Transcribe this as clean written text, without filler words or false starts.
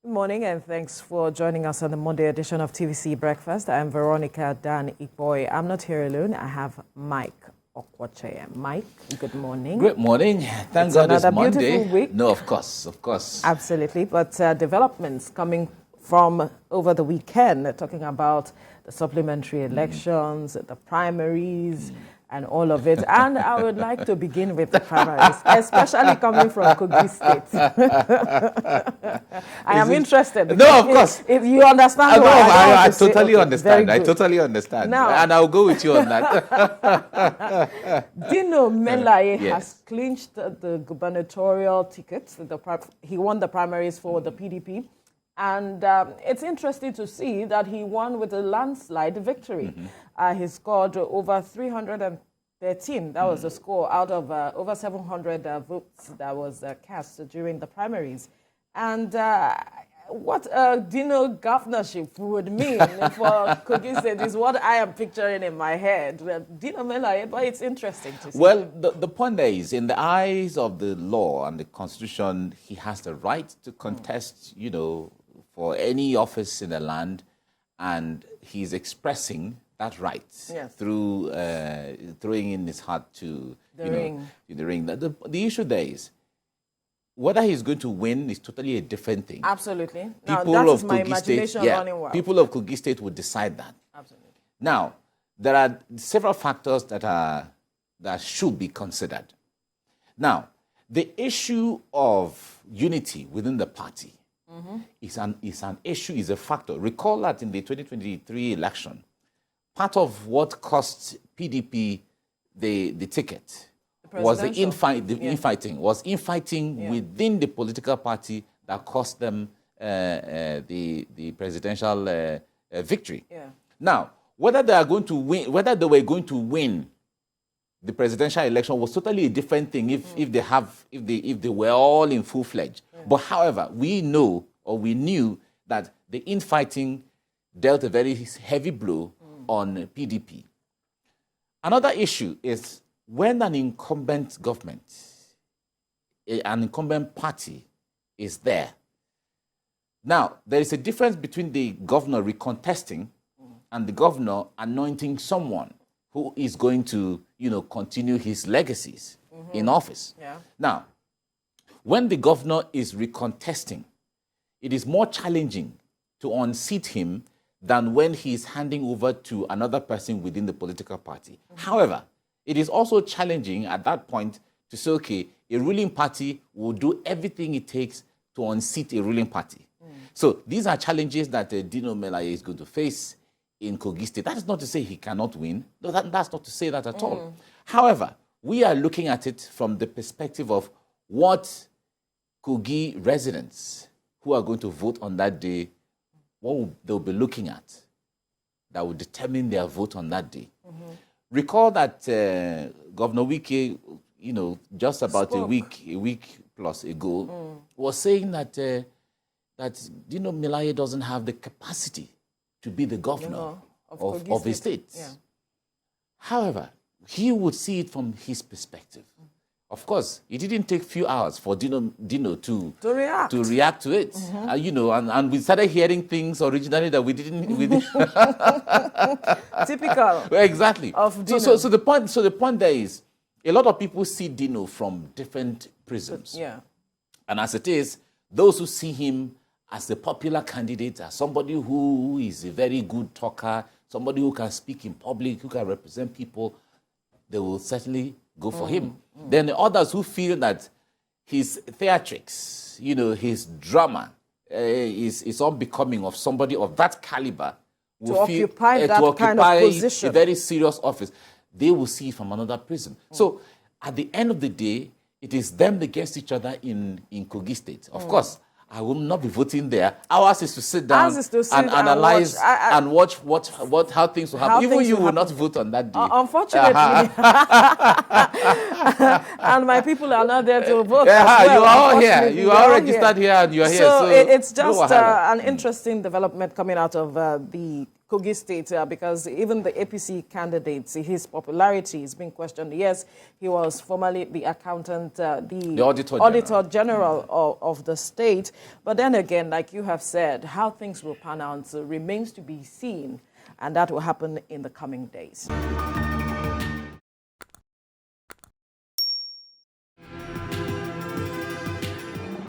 Good morning and thanks for joining us on the Monday edition of TVC Breakfast. I'm Veronica Dan Ikboy. I'm not here alone. I have Mike Okwache. Mike, good morning. Good morning. Thank God it's Monday. Beautiful week. No, of course. Absolutely. But developments coming from over the weekend, talking about the supplementary elections, the primaries, and all of it. And I would like to begin with the primaries, especially coming from Kogi State. I am interested. No, of course. If you understand No, I totally okay, understand. I totally understand. Now, and I'll go with you on that. Dino Melaye Yes. has clinched the gubernatorial ticket. He won the primaries for the PDP. And it's interesting to see that he won with a landslide victory. He scored over 313. That was the score out of over 700 votes that was cast during the primaries. And what Dino governorship would mean for Kogi State is what I am picturing in my head. Dino Melaye, but it's interesting to see. Well, the point there is, in the eyes of the law and the Constitution, he has the right to contest, for any office in the land, and he's expressing that right through throwing in his heart to the ring. The issue there is whether he's going to win is totally a different thing. Absolutely. Now, that is my imagination running wild. People of Kogi State would decide that. Absolutely. Now, there are several factors that should be considered. Now, the issue of unity within the party is a factor. Recall that in the 2023 election, part of what cost PDP the ticket was the infighting within the political party that cost them the presidential victory. Yeah. Now, whether they were going to win the presidential election was totally a different thing if they were all in full-fledged. Yeah. But however, we knew that the infighting dealt a very heavy blow on PDP. Another issue is when an incumbent government, an incumbent party is there. Now, there is a difference between the governor recontesting and the governor anointing someone who is going to, continue his legacies in office. Yeah. Now, when the governor is recontesting, it is more challenging to unseat him than when he is handing over to another person within the political party. However, it is also challenging at that point to say, okay, a ruling party will do everything it takes to unseat a ruling party. So these are challenges that Dino Melaye is going to face in Kogi State. That is not to say he cannot win. No, that's not to say that at all. However, we are looking at it from the perspective of what Kogi residents who are going to vote on that day, what they'll be looking at that will determine their vote on that day. Recall that Governor Wike, just about a week plus ago, was saying that Dino Melaye doesn't have the capacity to be the governor of a state. Yeah. However, he would see it from his perspective. Of course, it didn't take a few hours for Dino to react to it. And we started hearing things originally that we didn't. Typical. Exactly. Of Dino. So the point there is, a lot of people see Dino from different prisms. Yeah. And as it is, those who see him as a popular candidate, as somebody who is a very good talker, somebody who can speak in public, who can represent people, they will certainly go for him. Then the others who feel that his theatrics, his drama is unbecoming of somebody of that caliber to occupy that kind of position, a very serious office, they will see from another prism. So at the end of the day, it is them against each other in Kogi State. Of course, I will not be voting there. Ours is to sit down and analyze and watch how things will happen. Even you will not vote on that day. Unfortunately. And my people are not there to vote as well. You are all here. You are registered here and you are here. So it's just an interesting development coming out of the Kogi State, because even the APC candidates, his popularity is being questioned. Yes, he was formerly the accountant, the Auditor General of the state. But then again, like you have said, how things will pan out remains to be seen, and that will happen in the coming days.